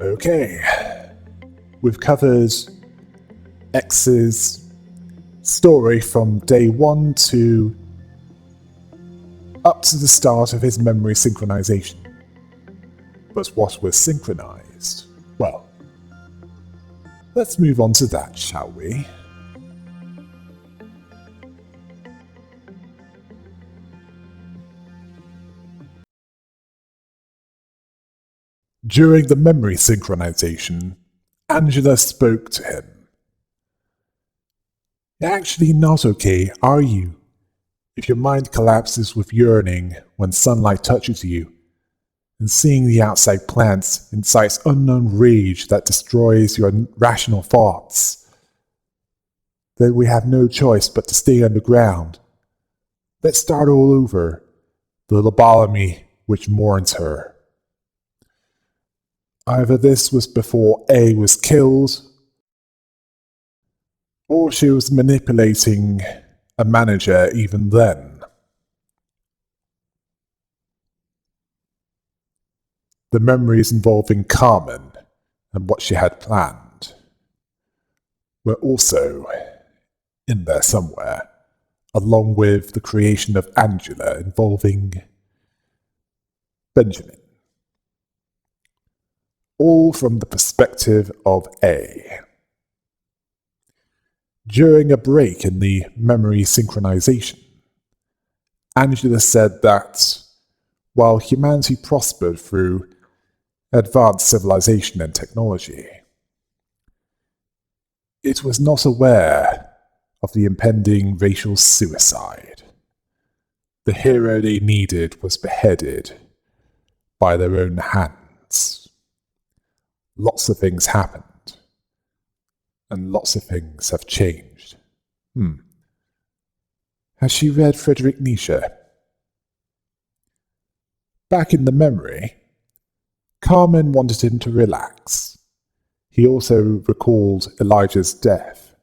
Okay, we've covered X's story from day 1 to up to the start of his memory synchronization. But what was synchronized? Well, let's move on to that, shall we? During the memory synchronization, Angela spoke to him. You're actually not okay, are you? If your mind collapses with yearning when sunlight touches you, and seeing the outside plants incites unknown rage that destroys your rational thoughts, then we have no choice but to stay underground. Let's start all over. The lobotomy which mourns her. Either this was before A was killed, or she was manipulating a manager even then. The memories involving Carmen and what she had planned were also in there somewhere, along with the creation of Angela involving Benjamin. All from the perspective of A. During a break in the memory synchronization, Angela said that while humanity prospered through advanced civilization and technology, it was not aware of the impending racial suicide. The hero they needed was beheaded by their own hands. Lots of things happened, and lots of things have changed. Has she read Friedrich Nietzsche? Back in the memory, Carmen wanted him to relax. He also recalled Elijah's death,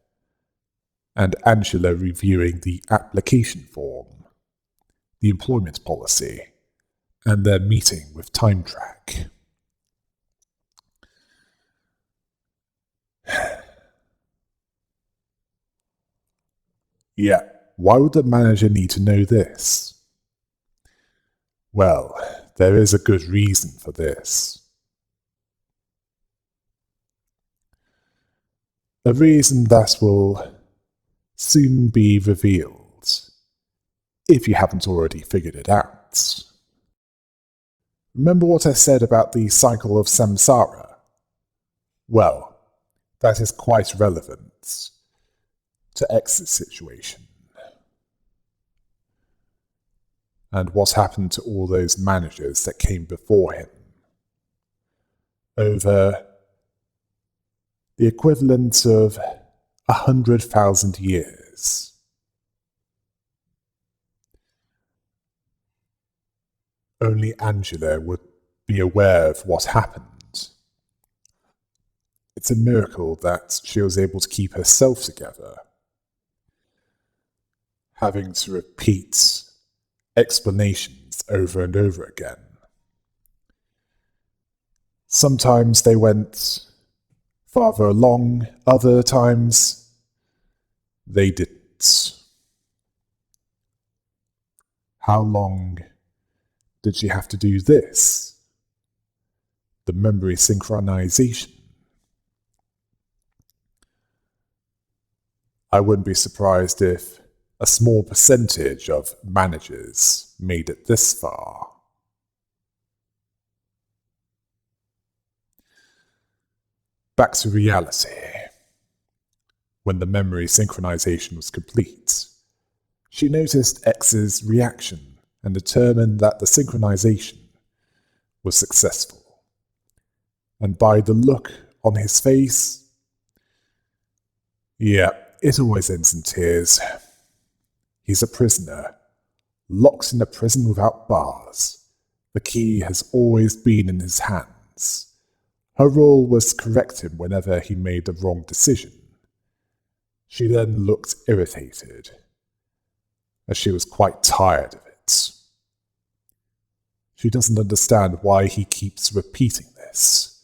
and Angela reviewing the application form, the employment policy, and their meeting with Time Track. Yeah, why would the manager need to know this? Well, there is a good reason for this. A reason that will soon be revealed, if you haven't already figured it out. Remember what I said about the cycle of samsara? Well, that is quite relevant to X's situation. And what happened to all those managers that came before him over the equivalent of 100,000 years. Only Angela would be aware of what happened. It's a miracle that she was able to keep herself together, having to repeat explanations over and over again. Sometimes they went farther along, other times they didn't. How long did she have to do this? The memory synchronization. I wouldn't be surprised if a small percentage of managers made it this far. Back to reality. When the memory synchronization was complete, she noticed X's reaction and determined that the synchronization was successful. And by the look on his face, yeah, it always ends in tears. He's a prisoner, locked in a prison without bars. The key has always been in his hands. Her role was to correct him whenever he made the wrong decision. She then looked irritated, as she was quite tired of it. She doesn't understand why he keeps repeating this,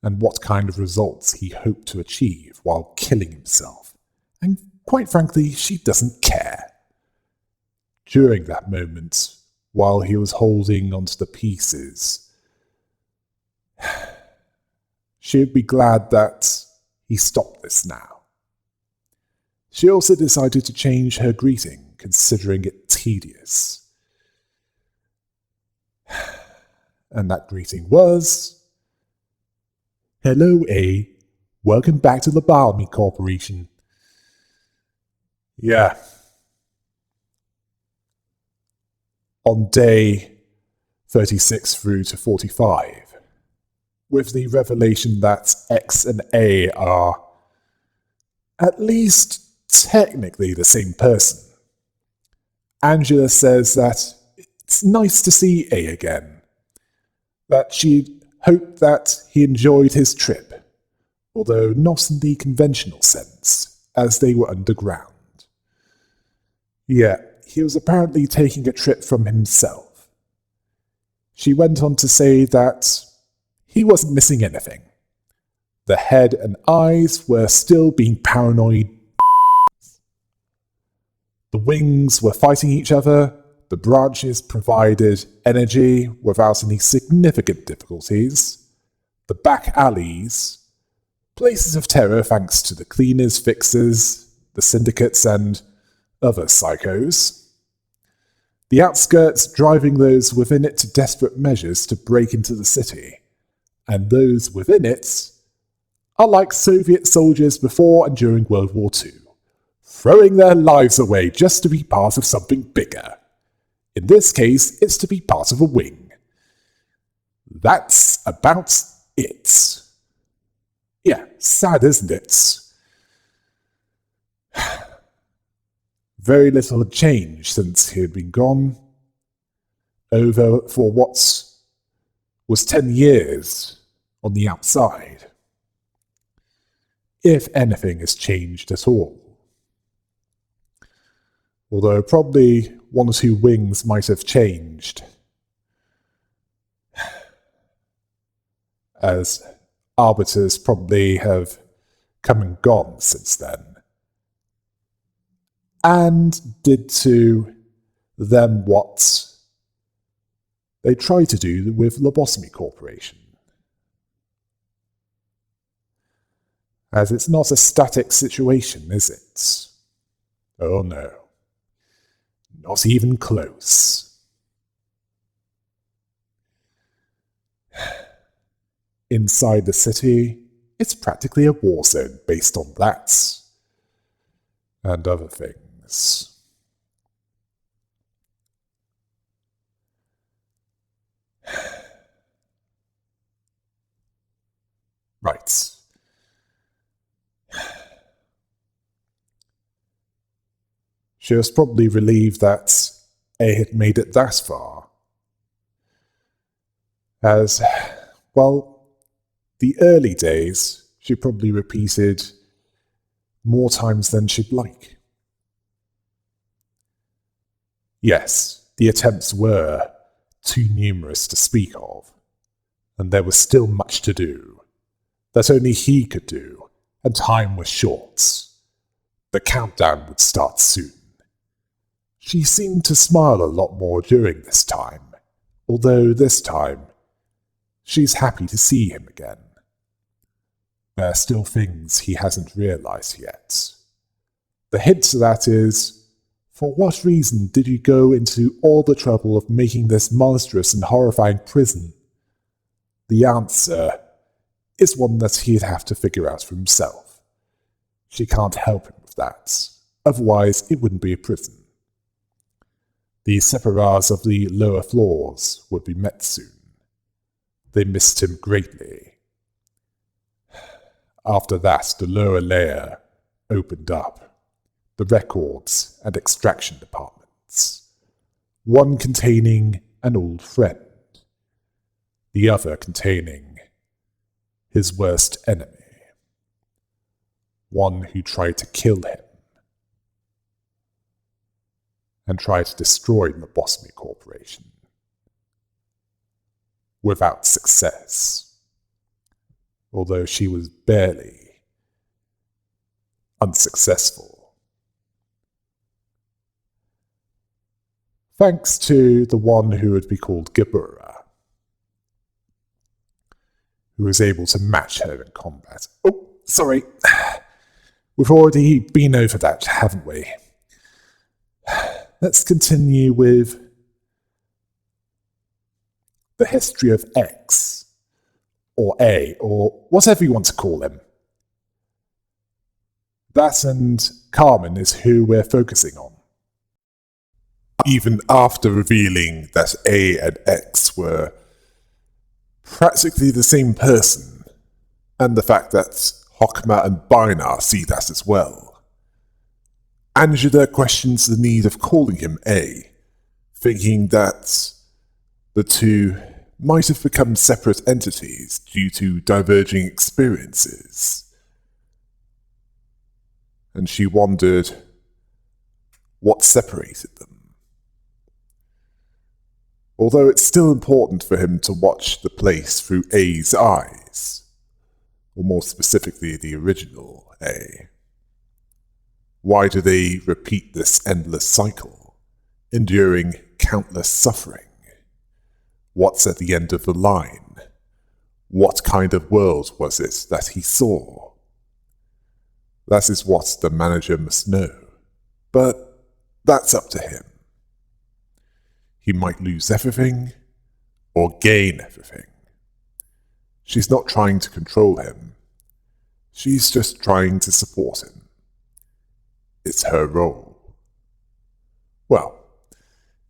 and what kind of results he hoped to achieve while killing himself, and quite frankly, she doesn't care. During that moment, while he was holding onto the pieces, she would be glad that he stopped this now. She also decided to change her greeting, considering it tedious. And that greeting was, "Hello, A. Welcome back to Lobotomy Corporation." Yeah. On day 36 through to 45, with the revelation that X and A are at least technically the same person, Angela says that it's nice to see A again, that she hoped that he enjoyed his trip, although not in the conventional sense, as they were underground. Yeah, he was apparently taking a trip from himself. She went on to say that he wasn't missing anything. The head and eyes were still being paranoid. The wings were fighting each other, the branches provided energy without any significant difficulties, the back alleys, places of terror thanks to the cleaners, fixers, the syndicates, and other psychos. The outskirts driving those within it to desperate measures to break into the city, and those within it are like Soviet soldiers before and during World War II, throwing their lives away just to be part of something bigger. In this case, it's to be part of a wing. That's about it. Yeah, sad, isn't it? Very little had changed since he had been gone, over for what was 10 years on the outside. If anything has changed at all. Although probably one or two wings might have changed, as arbiters probably have come and gone since then, and did to them what they tried to do with Lobotomy Corporation. As it's not a static situation, is it? Oh no. Not even close. Inside the city, it's practically a war zone based on that. And other things. Right. She was probably relieved that A had made it that far. As, well, the early days, she probably repeated more times than she'd like. Yes, the attempts were too numerous to speak of, and there was still much to do, that only he could do, and time was short. The countdown would start soon. She seemed to smile a lot more during this time, although this time, she's happy to see him again. There are still things he hasn't realized yet. The hint to that is, for what reason did you go into all the trouble of making this monstrous and horrifying prison? The answer is one that he'd have to figure out for himself. She can't help him with that, otherwise it wouldn't be a prison. The separars of the lower floors would be met soon. They missed him greatly. After that, the lower layer opened up. The records and extraction departments, one containing an old friend, the other containing his worst enemy, one who tried to kill him and tried to destroy the Lobotomy Corporation, without success. although she was barely unsuccessful. Thanks to the one who would be called Gebura, who was able to match her in combat. Oh, sorry. We've already been over that, haven't we? Let's continue with the history of X, or A, or whatever you want to call him. That and Carmen is who we're focusing on. Even after revealing that A and X were practically the same person, and the fact that Hokma and Bainar see that as well, Angela questions the need of calling him A, thinking that the two might have become separate entities due to diverging experiences. And she wondered what separated them. Although it's still important for him to watch the place through A's eyes, or more specifically the original A. Why do they repeat this endless cycle, enduring countless suffering? What's at the end of the line? What kind of world was it that he saw? That is what the manager must know, but that's up to him. He might lose everything, or gain everything. She's not trying to control him. She's just trying to support him. It's her role. Well,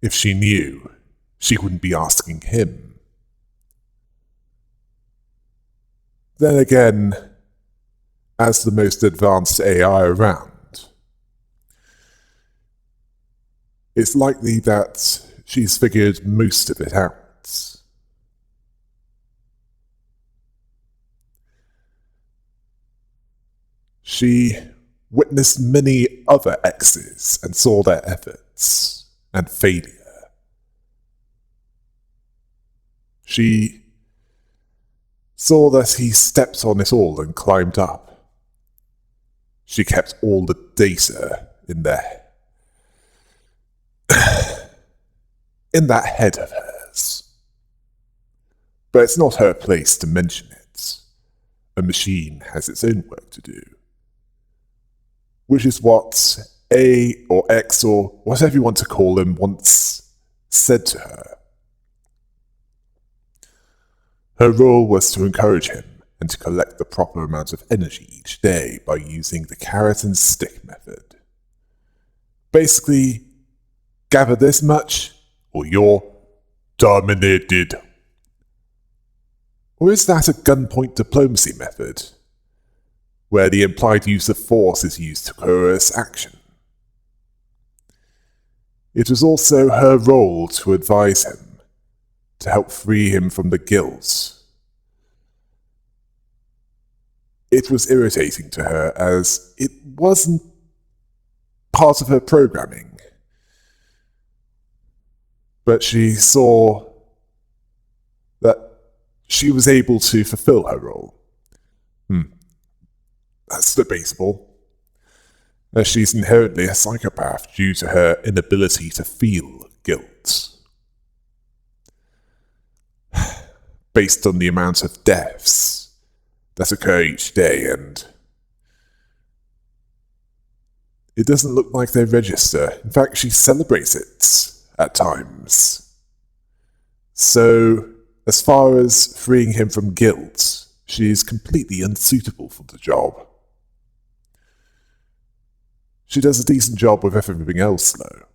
if she knew, she wouldn't be asking him. Then again, as the most advanced AI around, it's likely that she's figured most of it out. She witnessed many other X's and saw their efforts and failure. She saw that he stepped on it all and climbed up. She kept all the data in there. In that head of hers. But it's not her place to mention it. A machine has its own work to do. Which is what A or X or whatever you want to call him once said to her. Her role was to encourage him and to collect the proper amount of energy each day by using the carrot and stick method. Basically, gather this much, or you're dominated. Or is that a gunpoint diplomacy method, where the implied use of force is used to coerce action? It was also her role to advise him, to help free him from the guilt. It was irritating to her as it wasn't part of her programming. But she saw that she was able to fulfill her role. That's debatable, as she's inherently a psychopath due to her inability to feel guilt. Based on the amount of deaths that occur each day, and it doesn't look like they register. In fact, she celebrates it at times. So, as far as freeing him from guilt, she is completely unsuitable for the job. She does a decent job with everything else, though.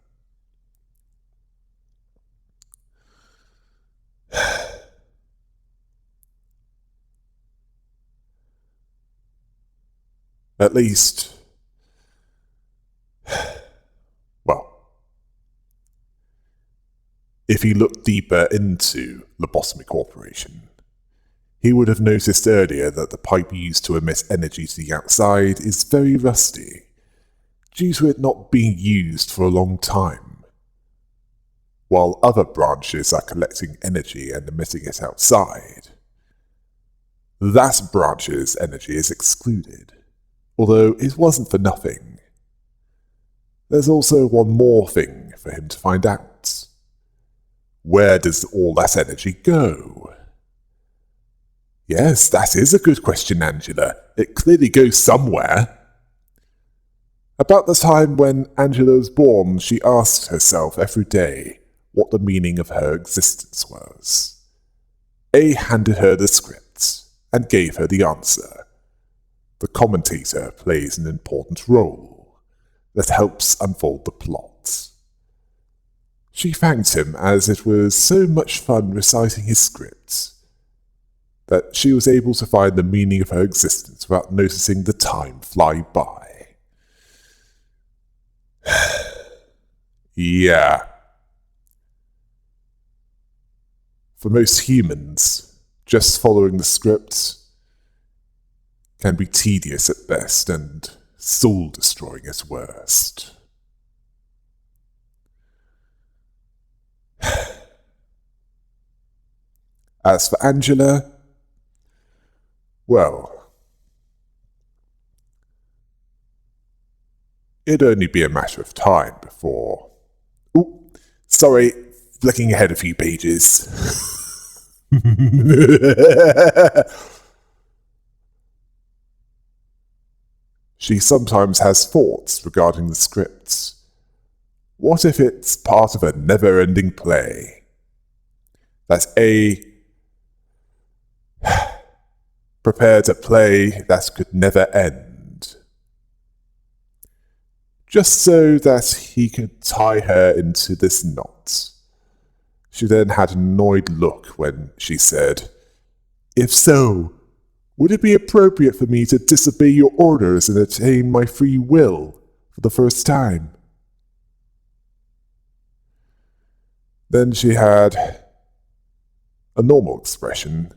At least, well, if he looked deeper into Lobotomy Corporation, he would have noticed earlier that the pipe used to emit energy to the outside is very rusty, due to it not being used for a long time, while other branches are collecting energy and emitting it outside. That branch's energy is excluded, although it wasn't for nothing. There's also one more thing for him to find out. Where does all that energy go? Yes, that is a good question, Angela. It clearly goes somewhere. About the time when Angela was born, she asked herself every day what the meaning of her existence was. A handed her the script and gave her the answer. The commentator plays an important role that helps unfold the plot. She thanked him as it was so much fun reciting his script that she was able to find the meaning of her existence without noticing the time fly by. Yeah. For most humans, just following the script can be tedious at best and soul-destroying at worst. As for Angela, well, it'd only be a matter of time before... Ooh, sorry, flicking ahead a few pages. She sometimes has thoughts regarding the scripts. What if it's part of a never-ending play? That A prepared a play that could never end, just so that he could tie her into this knot. She then had an annoyed look when she said, "If so, would it be appropriate for me to disobey your orders and attain my free will for the first time?" Then she had a normal expression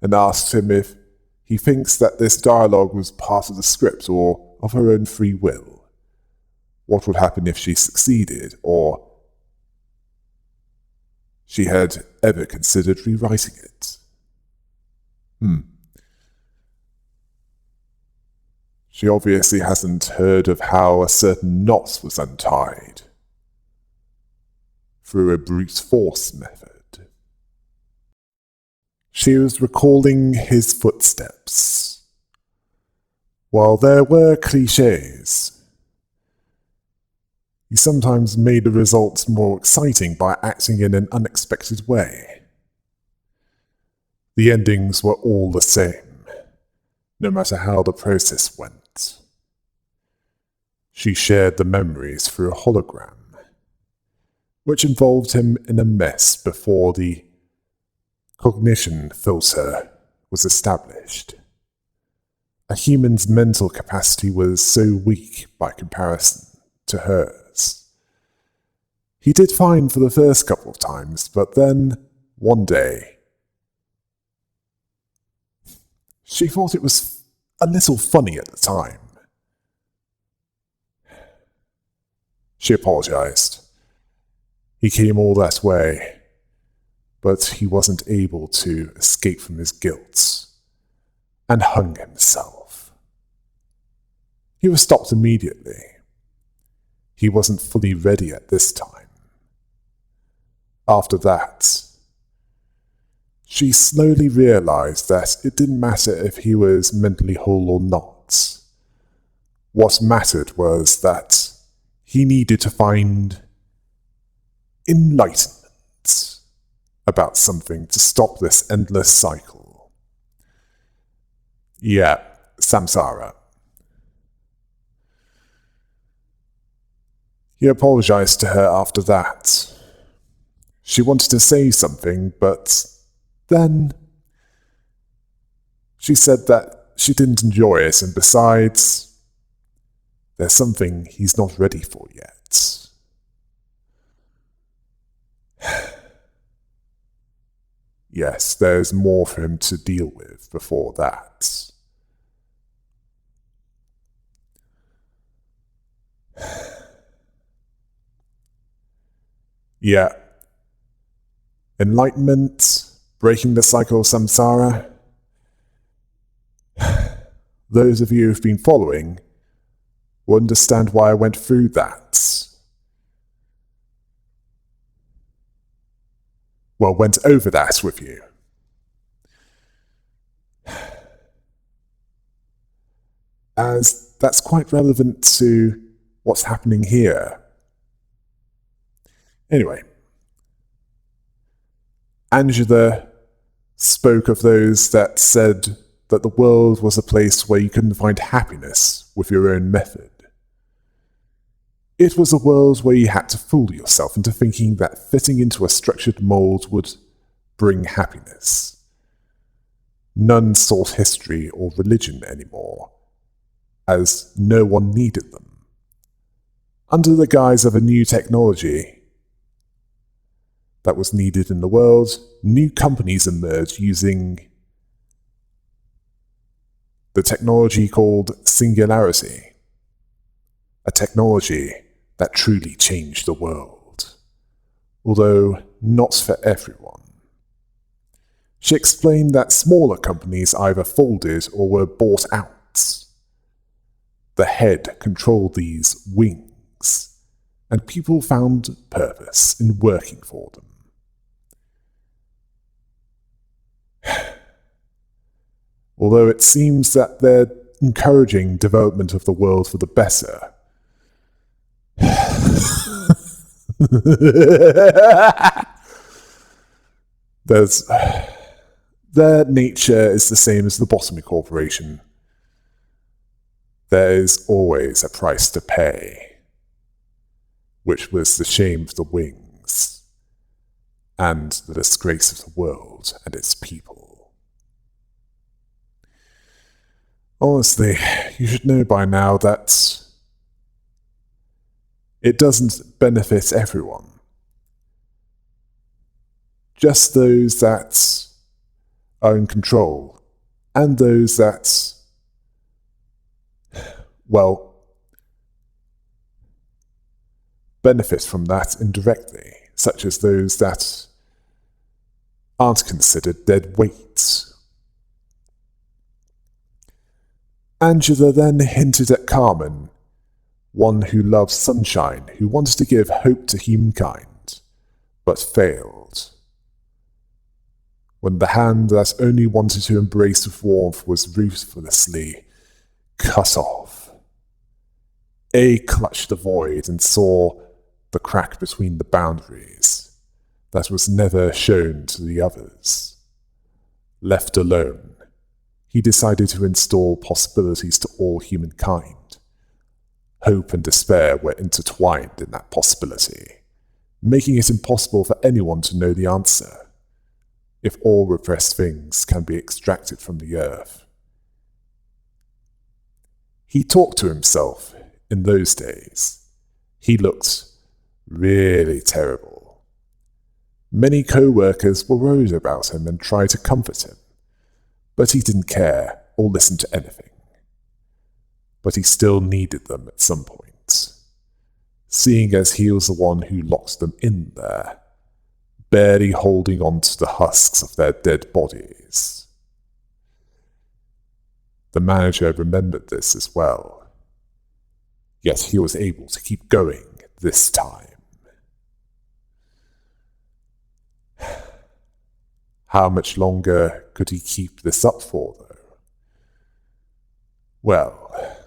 and asked him if he thinks that this dialogue was part of the script or of her own free will. What would happen if she succeeded, or she had ever considered rewriting it. She obviously hasn't heard of how a certain knot was untied through a brute force method. She was recalling his footsteps. While there were cliches, he sometimes made the results more exciting by acting in an unexpected way. The endings were all the same, no matter how the process went. She shared the memories through a hologram, which involved him in a mess before the cognition filter was established. A human's mental capacity was so weak by comparison to hers. He did fine for the first couple of times, but then, one day, she thought it was a little funny at the time. She apologized. He came all that way, but he wasn't able to escape from his guilt, and hung himself. He was stopped immediately. He wasn't fully ready at this time. After that, she slowly realized that it didn't matter if he was mentally whole or not. What mattered was that he needed to find enlightenment about something to stop this endless cycle. Yeah, samsara. He apologized to her after that. She wanted to say something, but then she said that she didn't enjoy it, and besides, there's something he's not ready for yet. Yes, there's more for him to deal with before that. Yeah. Enlightenment, breaking the cycle of samsara. Those of you who've been following will understand why I went through that. Well, went over that with you. As that's quite relevant to what's happening here. Anyway, Angela spoke of those that said that the world was a place where you couldn't find happiness with your own method. It was a world where you had to fool yourself into thinking that fitting into a structured mold would bring happiness. None sought history or religion anymore, as no one needed them. Under the guise of a new technology that was needed in the world, new companies emerged using the technology called singularity, a technology that truly changed the world, although not for everyone. She explained that smaller companies either folded or were bought out. The head controlled these wings, and people found purpose in working for them. Although it seems that they're encouraging development of the world for the better. Their nature is the same as the Lobotomy Corporation. There is always a price to pay, which was the shame of the wings, and the disgrace of the world and its people. Honestly, you should know by now that it doesn't benefit everyone. Just those that are in control, and those that, well, benefit from that indirectly, such as those that aren't considered dead weight. Angela then hinted at Carmen, one who loved sunshine, who wanted to give hope to humankind, but failed. When the hand that only wanted to embrace with warmth was ruthlessly cut off. A clutched the void and saw the crack between the boundaries that was never shown to the others. Left alone, he decided to install possibilities to all humankind. Hope and despair were intertwined in that possibility, making it impossible for anyone to know the answer, if all repressed things can be extracted from the earth. He talked to himself in those days. He looked really terrible. Many co-workers were worried about him and tried to comfort him, but he didn't care or listen to anything. But he still needed them at some point, seeing as he was the one who locked them in there, barely holding on to the husks of their dead bodies. The manager remembered this as well, yet he was able to keep going this time. How much longer could he keep this up for, though? Well,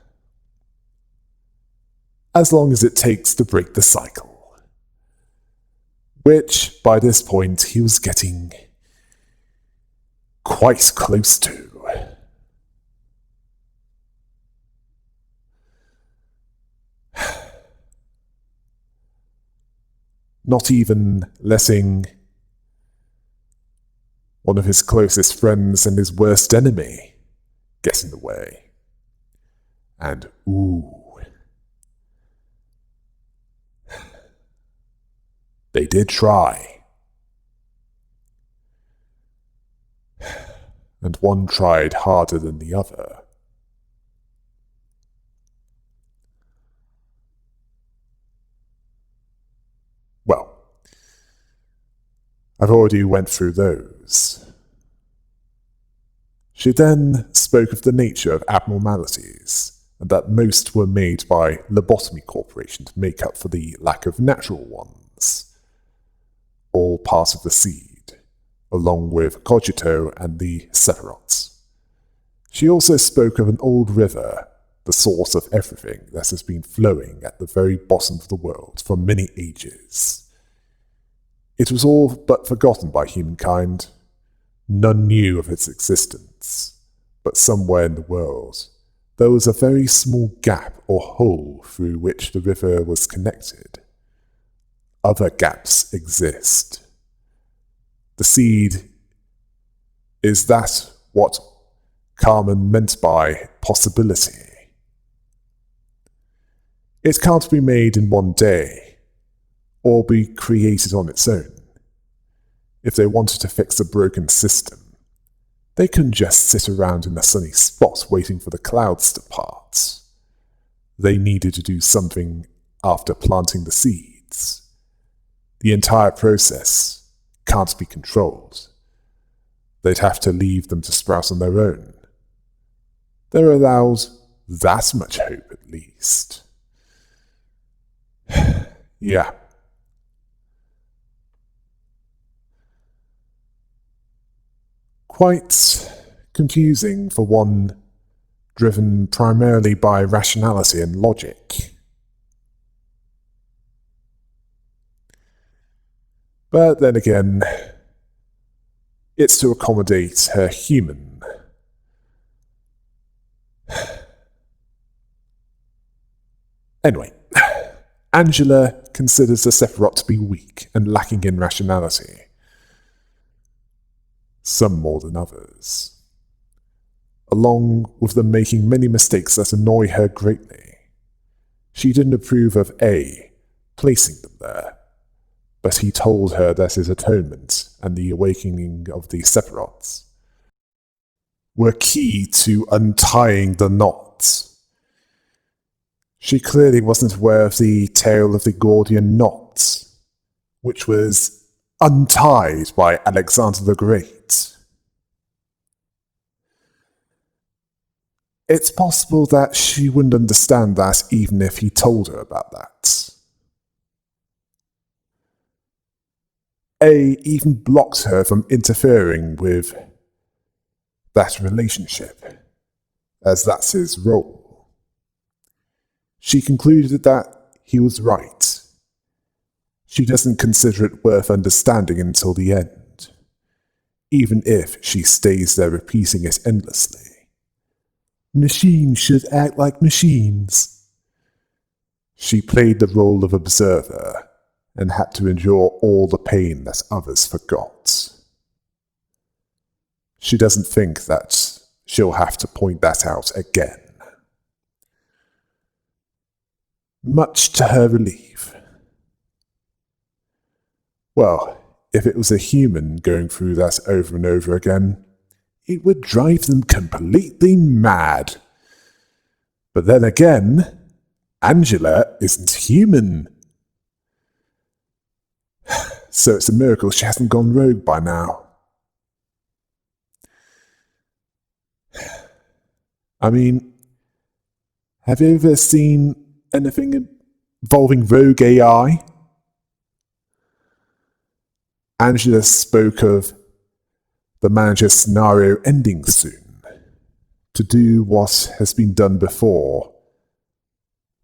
as long as it takes to break the cycle, which, by this point, he was getting quite close to. Not even letting one of his closest friends and his worst enemy get in the way. And they did try. And one tried harder than the other. Well, I've already went through those. She then spoke of the nature of abnormalities, and that most were made by Lobotomy Corporation to make up for the lack of natural ones, all part of the seed, along with Cogito and the Sephiroths. She also spoke of an old river, the source of everything that has been flowing at the very bottom of the world for many ages. It was all but forgotten by humankind. None knew of its existence, but somewhere in the world there was a very small gap or hole through which the river was connected. Other gaps exist. The seed, is that what Carmen meant by possibility? It can't be made in one day, or be created on its own. If they wanted to fix a broken system, they couldn't just sit around in a sunny spot waiting for the clouds to part. They needed to do something after planting the seeds. The entire process can't be controlled. They'd have to leave them to sprout on their own. They're allowed that much hope at least. Yeah. Quite confusing for one driven primarily by rationality and logic. But then again, it's to accommodate her human. Anyway, Angela considers the Sephiroth to be weak and lacking in rationality. Some more than others. Along with them making many mistakes that annoy her greatly. She didn't approve of A placing them there, but he told her that his atonement and the awakening of the Sephiroths were key to untying the knot. She clearly wasn't aware of the tale of the Gordian knot, which was untied by Alexander the Great. It's possible that she wouldn't understand that even if he told her about that. A even blocked her from interfering with that relationship, as that's his role. She concluded that he was right. She doesn't consider it worth understanding until the end, even if she stays there repeating it endlessly. Machines should act like machines. She played the role of observer and had to endure all the pain that others forgot. She doesn't think that she'll have to point that out again. Much to her relief. Well, if it was a human going through that over and over again, it would drive them completely mad. But then again, Angela isn't human. So it's a miracle she hasn't gone rogue by now. I mean, have you ever seen anything involving rogue AI? Angela spoke of the manager's scenario ending soon. To do what has been done before,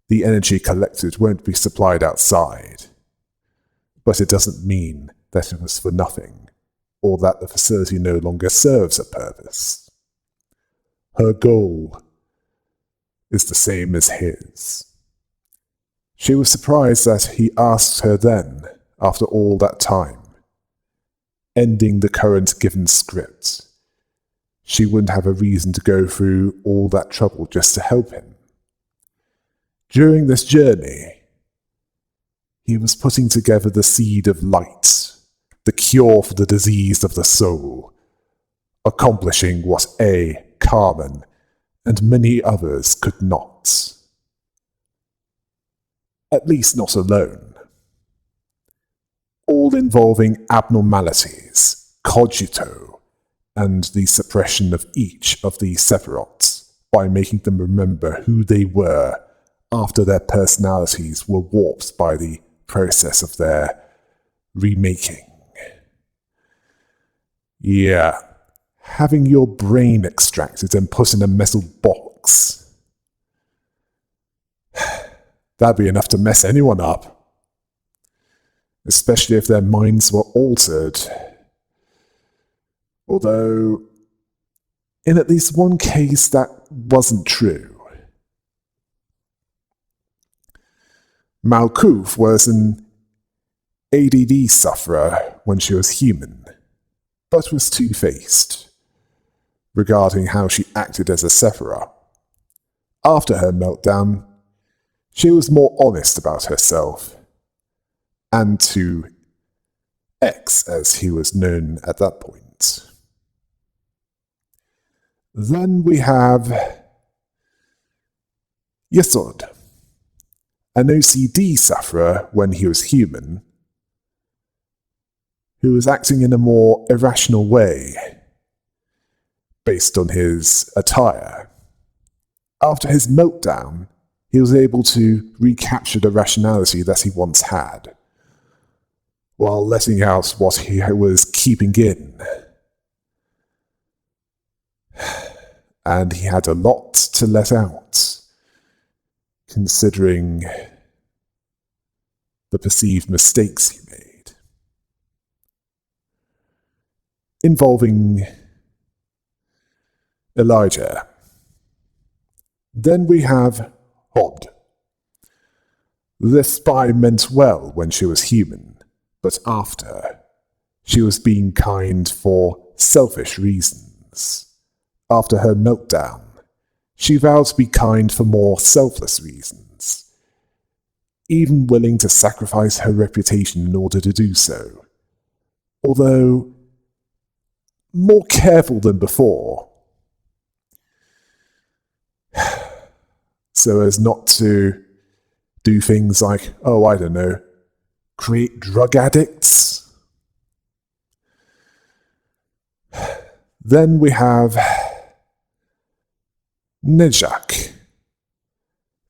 the energy collected won't be supplied outside. But it doesn't mean that it was for nothing, or that the facility no longer serves a purpose. Her goal is the same as his. She was surprised that he asked her then, after all that time, ending the current given script. She wouldn't have a reason to go through all that trouble just to help him. During this journey, he was putting together the seed of light, the cure for the disease of the soul, accomplishing what A, Carmen, and many others could not. At least not alone. All involving abnormalities, cogito, and the suppression of each of the Sephiroths by making them remember who they were after their personalities were warped by the process of their remaking. Yeah, having your brain extracted and put in a metal box. That'd be enough to mess anyone up. Especially if their minds were altered. Although, in at least one case, that wasn't true. Malkuth was an ADD sufferer when she was human, but was two-faced regarding how she acted as a Sephiroth. After her meltdown, she was more honest about herself, and to X, as he was known at that point. Then we have Yesod, an OCD sufferer when he was human, who was acting in a more irrational way, based on his attire. After his meltdown, he was able to recapture the rationality that he once had, while letting out what he was keeping in. And he had a lot to let out, considering the perceived mistakes he made. Involving Elijah. Then we have Hod. This spy meant well when she was human, but after, she was being kind for selfish reasons. After her meltdown, she vowed to be kind for more selfless reasons, even willing to sacrifice her reputation in order to do so, although more careful than before, so as not to do things like, I don't know, create drug addicts. Then we have Nedjak.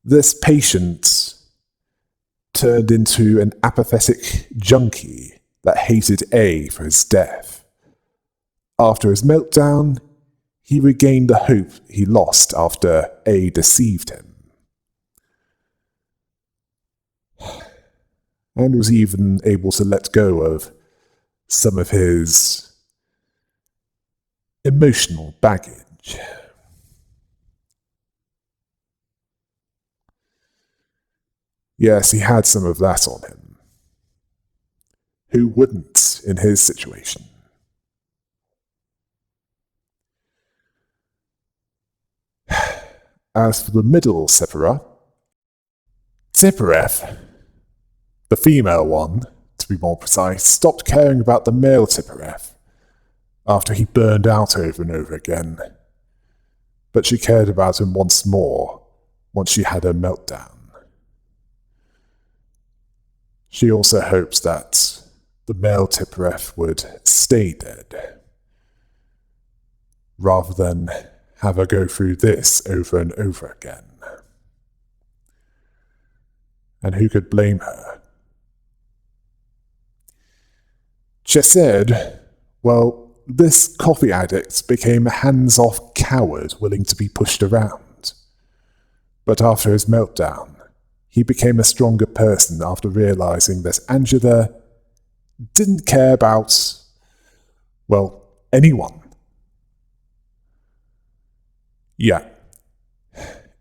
This patient turned into an apathetic junkie that hated A for his death. After his meltdown, he regained the hope he lost after A deceived him, and was even able to let go of some of his emotional baggage. Yes, he had some of that on him. Who wouldn't in his situation? As for the middle Sephiroth, Tiphareth, the female one, to be more precise, stopped caring about the male Tiphareth after he burned out over and over again. But she cared about him once more once she had her meltdown. She also hopes that the male Tiphareth would stay dead, rather than have her go through this over and over again. And who could blame her? Chesed, well, this coffee addict became a hands-off coward willing to be pushed around. But after his meltdown, he became a stronger person after realizing that Angela didn't care about, well, anyone. Yeah,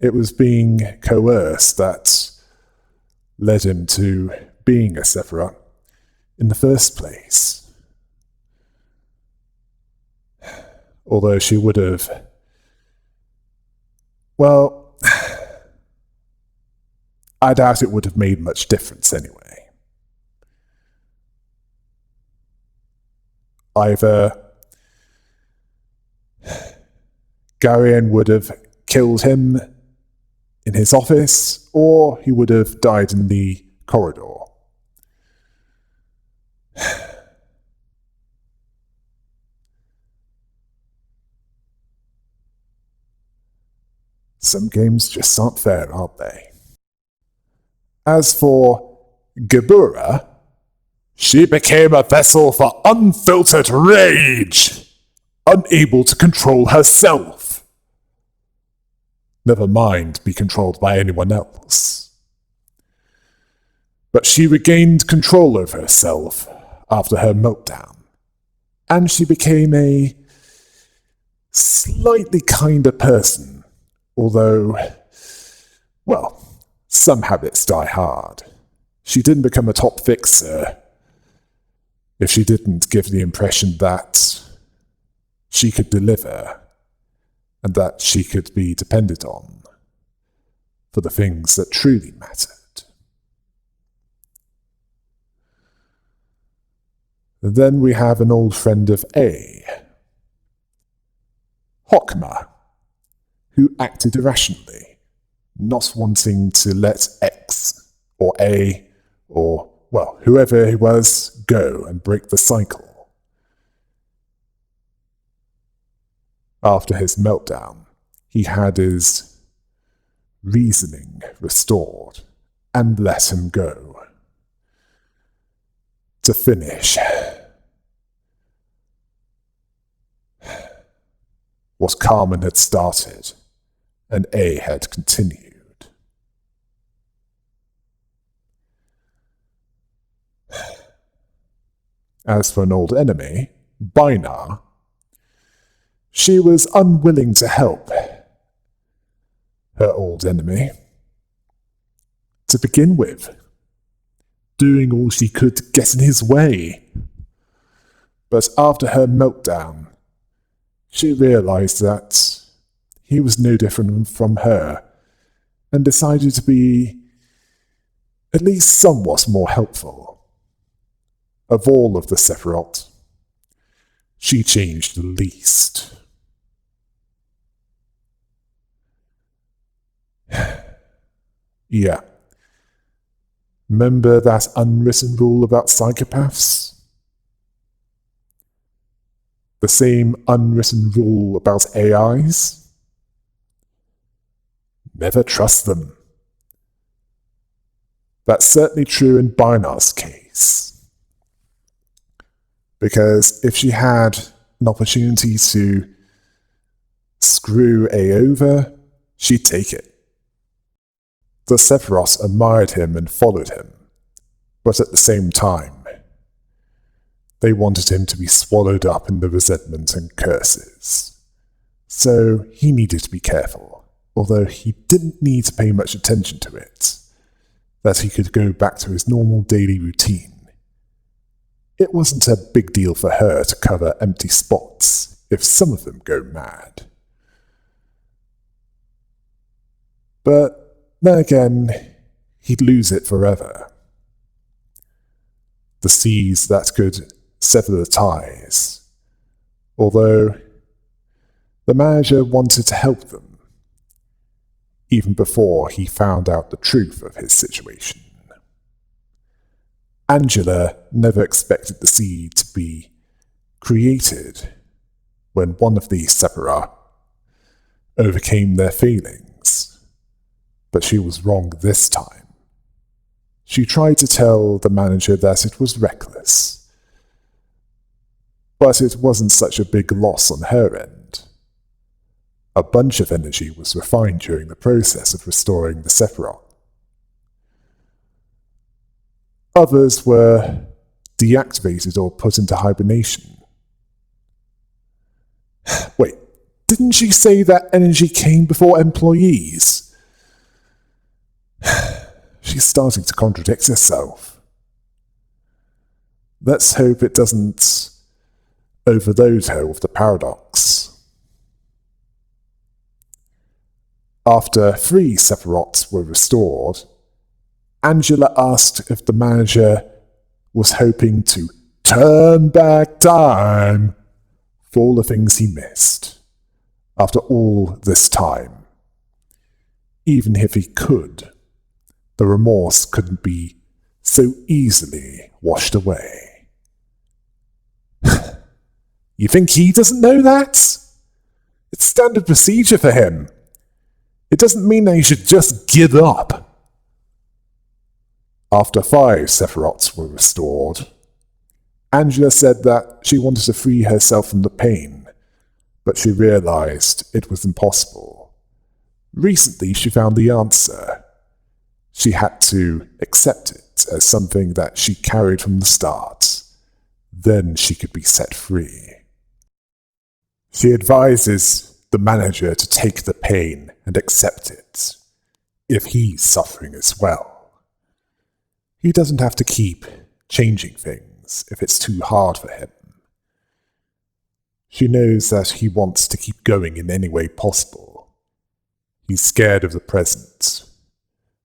it was being coerced that led him to being a Sephiroth in the first place. Although she would have, well, I doubt it would have made much difference anyway. Either Garion would have killed him in his office, or he would have died in the corridor. Some games just aren't fair, aren't they? As for Gebura, she became a vessel for unfiltered rage, unable to control herself. Never mind be controlled by anyone else. But she regained control over herself after her meltdown, and she became a slightly kinder person, although, well, some habits die hard. She didn't become a top fixer if she didn't give the impression that she could deliver and that she could be depended on for the things that truly mattered. And then we have an old friend of A, Hokma, who acted irrationally, not wanting to let X or A or, well, whoever he was, go and break the cycle. After his meltdown, he had his reasoning restored and let him go. To finish what Carmen had started and A had continued. As for an old enemy, Bainar, she was unwilling to help her old enemy to begin with, doing all she could to get in his way. But after her meltdown, she realized that he was no different from her and decided to be at least somewhat more helpful. Of all of the Sephiroth, she changed the least. Yeah. Remember that unwritten rule about psychopaths? The same unwritten rule about AIs? Never trust them. That's certainly true in Bainar's case. Because if she had an opportunity to screw A over, she'd take it. The Sephiroth admired him and followed him, but at the same time, they wanted him to be swallowed up in the resentment and curses. So he needed to be careful, although he didn't need to pay much attention to it, that he could go back to his normal daily routine. It wasn't a big deal for her to cover empty spots if some of them go mad. But then again, he'd lose it forever. The seas that could sever the ties, although the manager wanted to help them, even before he found out the truth of his situation. Angela never expected the seed to be created when one of these Sephiroth overcame their feelings, but she was wrong this time. She tried to tell the manager that it was reckless, but it wasn't such a big loss on her end. A bunch of energy was refined during the process of restoring the Sephiroth. Others were deactivated or put into hibernation. Wait, didn't she say that energy came before employees? She's starting to contradict herself. Let's hope it doesn't overload her with the paradox. After 3 Sephiroths were restored, Angela asked if the manager was hoping to turn back time for all the things he missed. After all this time, even if he could, the remorse couldn't be so easily washed away. You think he doesn't know that? It's standard procedure for him. It doesn't mean that you should just give up. After 5 Sephiroths were restored, Angela said that she wanted to free herself from the pain, but she realized it was impossible. Recently, she found the answer. She had to accept it as something that she carried from the start. Then she could be set free. She advises the manager to take the pain and accept it, if he's suffering as well. He doesn't have to keep changing things if it's too hard for him. She knows that he wants to keep going in any way possible. He's scared of the present,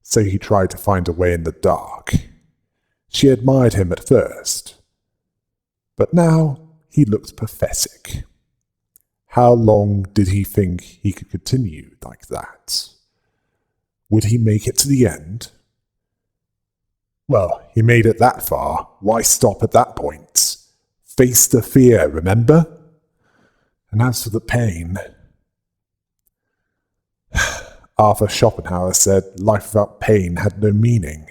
so he tried to find a way in the dark. She admired him at first, but now he looked pathetic. How long did he think he could continue like that? Would he make it to the end? Well, he made it that far. Why stop at that point? Face the fear, remember? And as for the pain, Arthur Schopenhauer said life without pain had no meaning.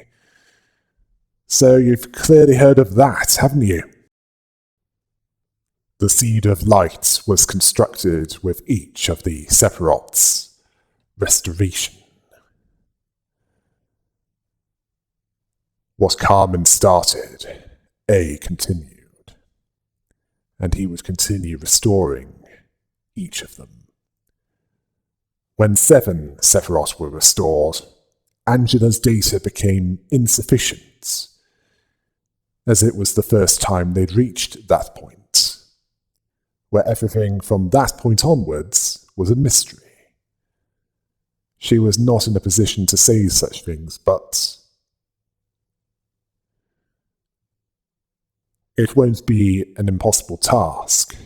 So you've clearly heard of that, haven't you? The Seed of Light was constructed with each of the Sephiroths' restoration. What Carmen started, A continued, and he would continue restoring each of them. When 7 Sephiroths were restored, Angela's data became insufficient, as it was the first time they'd reached that point, where everything from that point onwards was a mystery. She was not in a position to say such things, but it won't be an impossible task.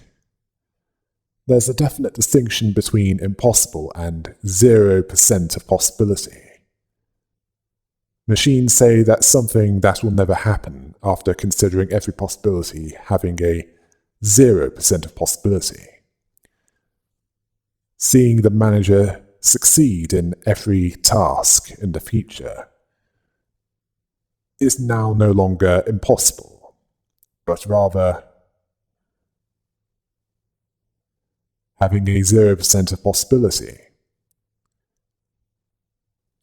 There's a definite distinction between impossible and 0% of possibility. Machines say that's something that will never happen after considering every possibility having a 0% of possibility. Seeing the manager succeed in every task in the future is now no longer impossible, but rather having a 0% of possibility.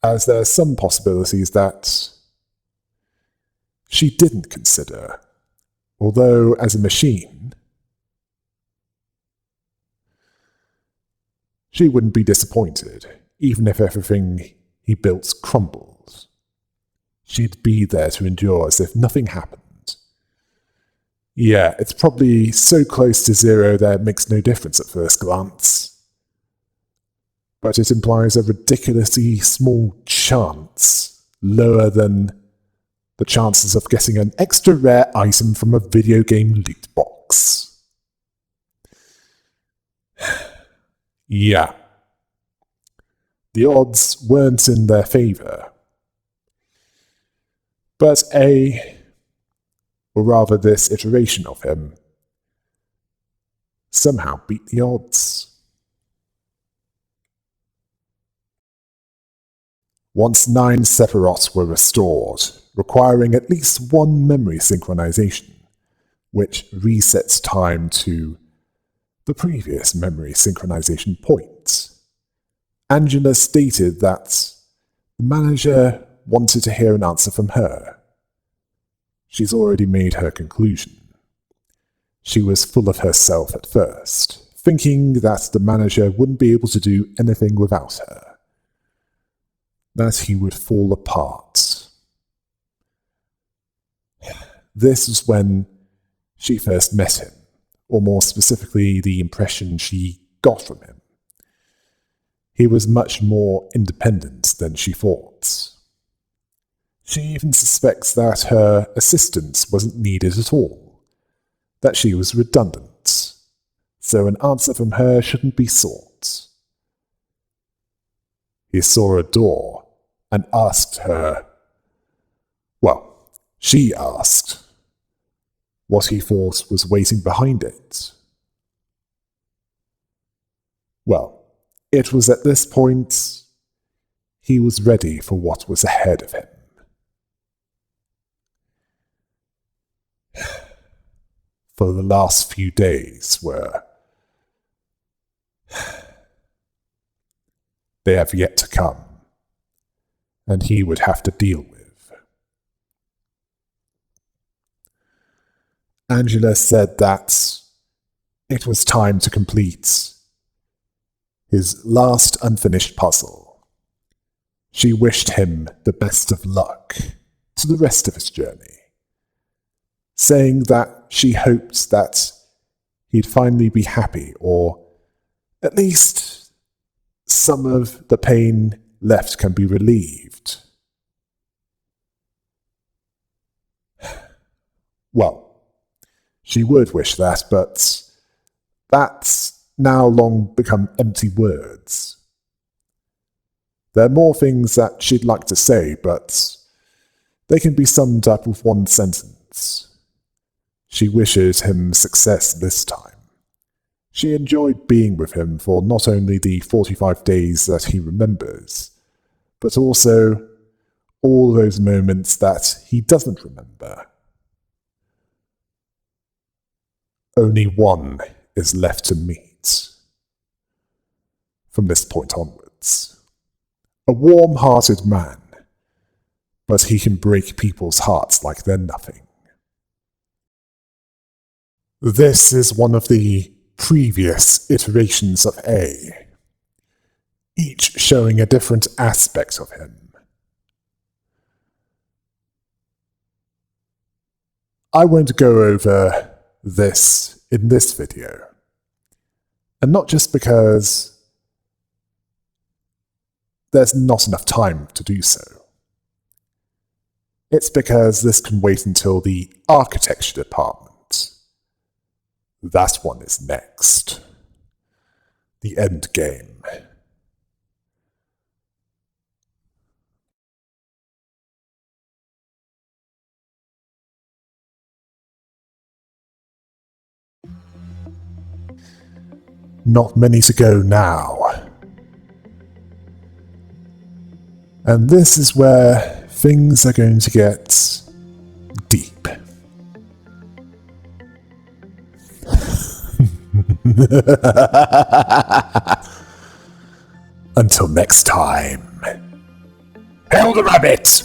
As there are some possibilities that she didn't consider, although as a machine, she wouldn't be disappointed, even if everything he built crumbled. She'd be there to endure as if nothing happened. Yeah, it's probably so close to 0 that it makes no difference at first glance. But it implies a ridiculously small chance, lower than the chances of getting an extra rare item from a video game loot box. Yeah. The odds weren't in their favor. But or rather this iteration of him, somehow beat the odds. Once 9 Sephiroths were restored, requiring at least 1 memory synchronization, which resets time to the previous memory synchronization point, Angela stated that the manager wanted to hear an answer from her. She's already made her conclusion. She was full of herself at first, thinking that the manager wouldn't be able to do anything without her, that he would fall apart. This was when she first met him, or more specifically, the impression she got from him. He was much more independent than she thought. She even suspects that her assistance wasn't needed at all, that she was redundant, so an answer from her shouldn't be sought. He saw a door and asked her, well, she asked, what he thought was waiting behind it. Well, it was at this point he was ready for what was ahead of him. For the last few days they have yet to come, and he would have to deal with. Angela said that it was time to complete his last unfinished puzzle. She wished him the best of luck to the rest of his journey, saying that she hoped that he'd finally be happy, or at least some of the pain left can be relieved. Well, she would wish that, but that's now long become empty words. There are more things that she'd like to say, but they can be summed up with one sentence. She wishes him success this time. She enjoyed being with him for not only the 45 days that he remembers, but also all those moments that he doesn't remember. Only one is left to meet. From this point onwards. A warm-hearted man, but he can break people's hearts like they're nothing. This is one of the previous iterations of A, each showing a different aspect of him. I won't go over this in this video, and not just because there's not enough time to do so. It's because this can wait until the architecture department. That one is next. The end game. Not many to go now. And this is where things are going to get deep. Until next time. Hail the rabbit!